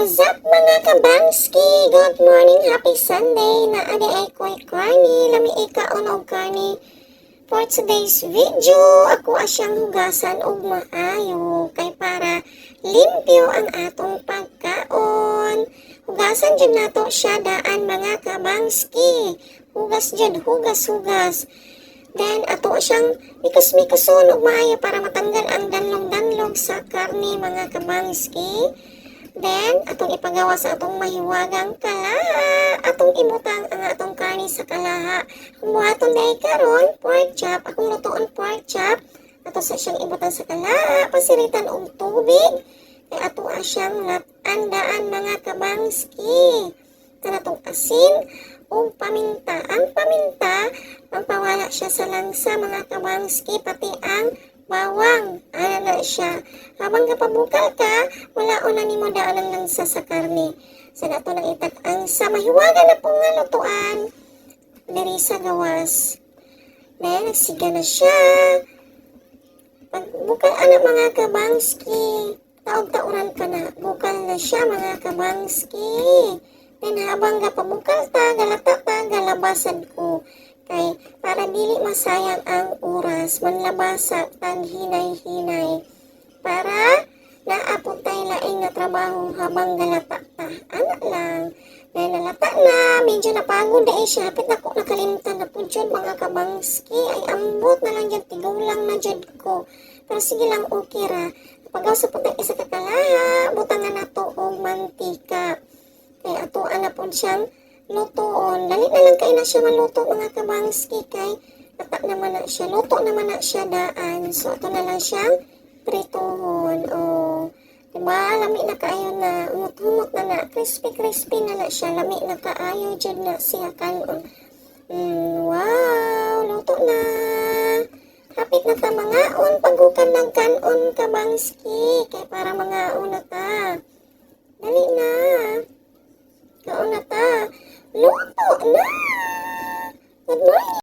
What's up mga kabangski? Good morning, happy Sunday. Naadi ay ko'y karni, lami ikaon og karni. For today's video, ako asyang hugasan og maayo kay para limpyo ang atong pagkaon. Hugasan jud nato siya daan mga kabangski. Hugas jud, hugas. Then ato siyang mikos-mikoson og maayo para matanggal ang danlog-danlog sa karni mga kabangski. Then, atong ipagawa sa atong mahiwagang kalaha. Atong imutang ang atong karni sa kalaha. Kung buhaton dahil karon, pork chop. Akong lutoon pork chop. Ato sa siyang ibutang sa kalaha. Pasiritan og tubig. Kaya ato siyang latandaan mga kabangski. Kanatong asin o paminta. Ang paminta, pampawala siya sa langsa mga kabangski. Pati ang bawang. Ano na siya. Habang kapabukal ka, wala na ni mo daan ang langsa sa karne. Sa nato nang itat ang sa mahiwaga na pong lutuan. Diri sa gawas. Then, nagsiga na siya. Pagbukal anak mga kabangski. Taog-tauran ka na. Bukal na siya mga kabangski. Then, habang kapabukal ta, galata ta, galabasad ko. Kay para dili masayang ang oras, manlabasa tag hinay-hinay. Para naapot tayo laing na trabaho habang galata ta. Anak lang. Dahil nalata na, medyo napagod dahil siya. Hapit ako nakalimtan na po dyan mga kabangski. Ay ambot na lang dyan, tigaw lang na dyan ko. Pero sige lang okay ra. Pagaw sa putang isa kakalaha, butangan na to o mantika. Kaya atuan na po siyang lutoon. Dali na lang kayo na siya maluto mga kabangski kay tatak naman na siya. Luto naman na siya daan. So, ito na lang siyang pritohon. O, diba? Lami na kaayo na. Umut-humot na. Crispy na siya. Lami na kaayo dyan na siya kanon. Wow! Luto na! Kapit na ta mga on. Pagukan ng kanon kabangski. Kay para mga on na ta. Dali na!